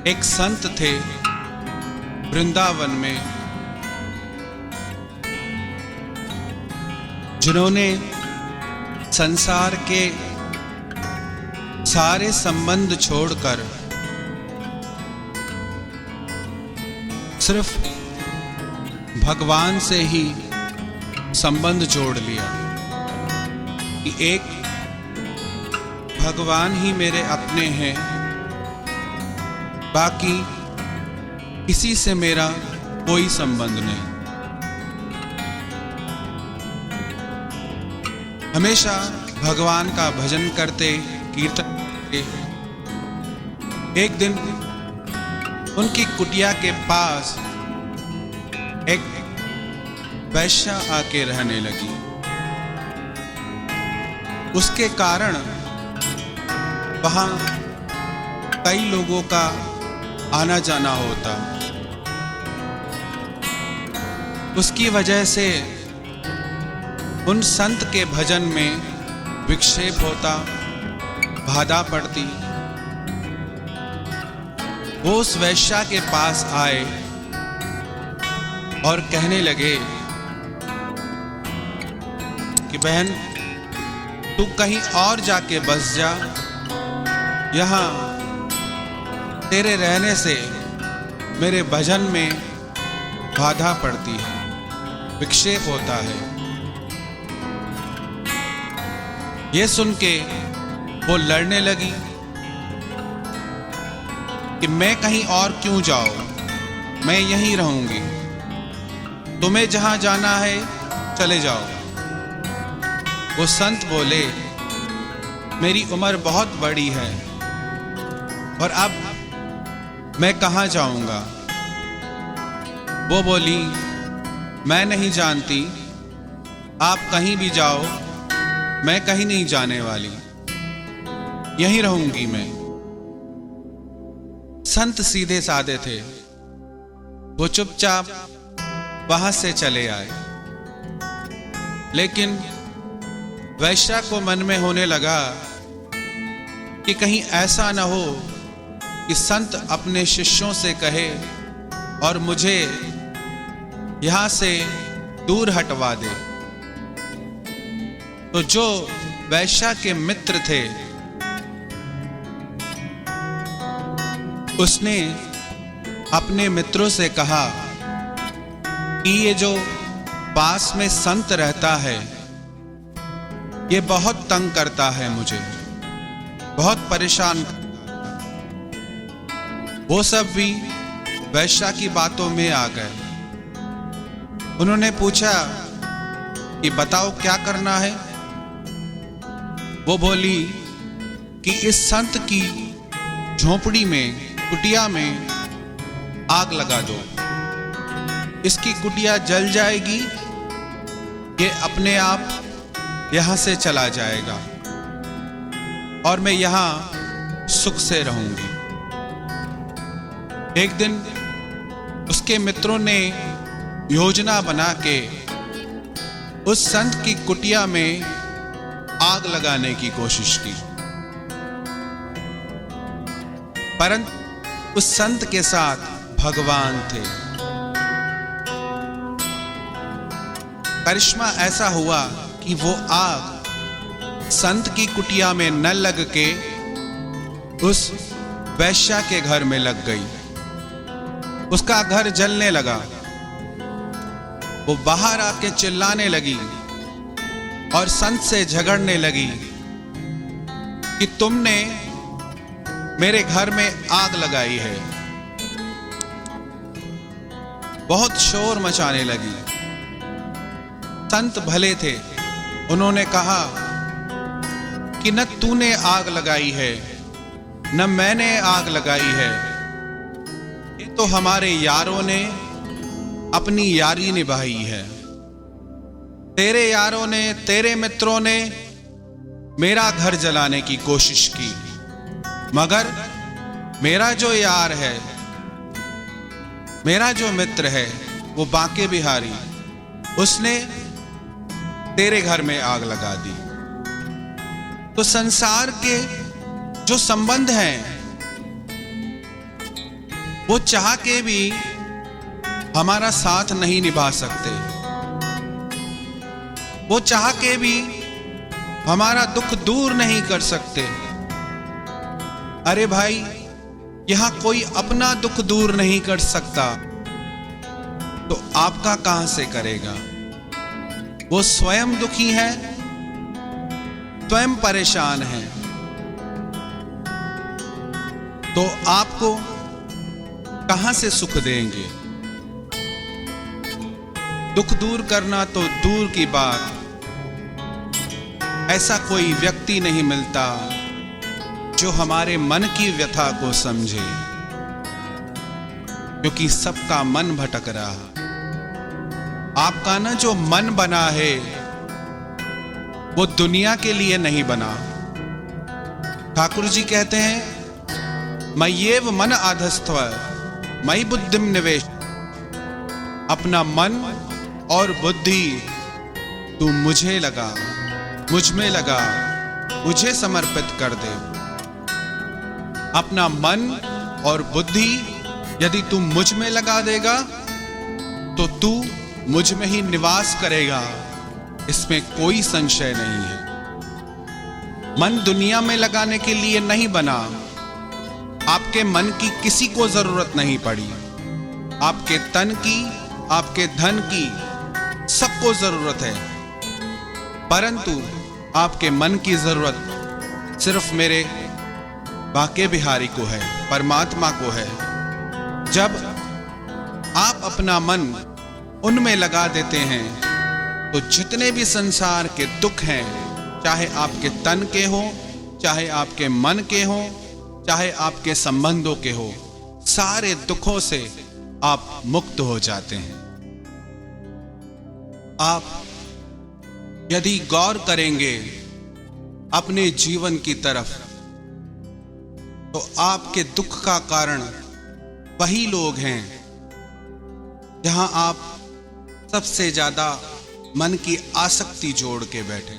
एक संत थे वृंदावन में, जिन्होंने संसार के सारे संबंध छोड़कर सिर्फ भगवान से ही संबंध जोड़ लिया कि एक भगवान ही मेरे अपने हैं, बाकी किसी से मेरा कोई संबंध नहीं। हमेशा भगवान का भजन करते, कीर्तन करते। एक दिन उनकी कुटिया के पास एक वैश्या आके रहने लगी। उसके कारण वहां कई लोगों का आना जाना होता। उसकी वजह से उन संत के भजन में विक्षेप होता, बाधा पड़ती। वो उस वैश्या के पास आए और कहने लगे कि बहन, तू कहीं और जाके बस जा, यहाँ तेरे रहने से मेरे भजन में बाधा पड़ती है, विक्षेप होता है। ये सुन के वो लड़ने लगी कि मैं कहीं और क्यों जाऊं, मैं यहीं रहूंगी, तुम्हें जहां जाना है चले जाओ। वो संत बोले, मेरी उम्र बहुत बड़ी है और अब मैं कहाँ जाऊंगा। वो बोली, मैं नहीं जानती, आप कहीं भी जाओ, मैं कहीं नहीं जाने वाली, यहीं रहूंगी मैं। संत सीधे साधे थे, वो चुपचाप वहां से चले आए। लेकिन वैश्या को मन में होने लगा कि कहीं ऐसा न हो कि संत अपने शिष्यों से कहे और मुझे यहां से दूर हटवा दे। तो जो वैश्या के मित्र थे, उसने अपने मित्रों से कहा कि ये जो पास में संत रहता है, ये बहुत तंग करता है मुझे, बहुत परेशान। वो सब भी वैश्या की बातों में आ गए। उन्होंने पूछा कि बताओ क्या करना है। वो बोली कि इस संत की झोंपड़ी में, कुटिया में आग लगा दो, इसकी कुटिया जल जाएगी, ये अपने आप यहां से चला जाएगा और मैं यहां सुख से रहूंगी। एक दिन उसके मित्रों ने योजना बना के उस संत की कुटिया में आग लगाने की कोशिश की, परंतु उस संत के साथ भगवान थे। करिश्मा ऐसा हुआ कि वो आग संत की कुटिया में न लग के उस वैश्या के घर में लग गई। उसका घर जलने लगा। वो बाहर आके चिल्लाने लगी और संत से झगड़ने लगी कि तुमने मेरे घर में आग लगाई है। बहुत शोर मचाने लगी। संत भले थे, उन्होंने कहा कि न तूने आग लगाई है, न मैंने आग लगाई है, ये तो हमारे यारों ने अपनी यारी निभाई है। तेरे यारों ने, तेरे मित्रों ने मेरा घर जलाने की कोशिश की, मगर मेरा जो यार है, मेरा जो मित्र है, वो बांके बिहारी, उसने तेरे घर में आग लगा दी। तो संसार के जो संबंध हैं वो चाह के भी हमारा साथ नहीं निभा सकते, वो चाह के भी हमारा दुख दूर नहीं कर सकते। अरे भाई, यहां कोई अपना दुख दूर नहीं कर सकता तो आपका कहां से करेगा? वो स्वयं दुखी है, स्वयं परेशान है, तो आपको कहां से सुख देंगे? दुख दूर करना तो दूर की बात, ऐसा कोई व्यक्ति नहीं मिलता जो हमारे मन की व्यथा को समझे, क्योंकि सबका मन भटक रहा। आपका ना जो मन बना है वो दुनिया के लिए नहीं बना। ठाकुर जी कहते हैं, मय्येव मन आधस्त्व मयि बुद्धिम निवेश। अपना मन और बुद्धि तू मुझे लगा, मुझ में लगा, मुझे समर्पित कर दे। अपना मन और बुद्धि यदि तू मुझ में लगा देगा तो तू मुझ में ही निवास करेगा, इसमें कोई संशय नहीं है। मन दुनिया में लगाने के लिए नहीं बना। आपके मन की किसी को जरूरत नहीं पड़ी, आपके तन की, आपके धन की सबको जरूरत है, परंतु आपके मन की जरूरत सिर्फ मेरे बाके बिहारी को है, परमात्मा को है। जब आप अपना मन उनमें लगा देते हैं तो जितने भी संसार के दुख हैं, चाहे आपके तन के हो, चाहे आपके मन के हो, चाहे आपके संबंधों के हो, सारे दुखों से आप मुक्त हो जाते हैं। आप यदि गौर करेंगे अपने जीवन की तरफ तो आपके दुख का कारण वही लोग हैं जहां आप सबसे ज्यादा मन की आसक्ति जोड़ के बैठे।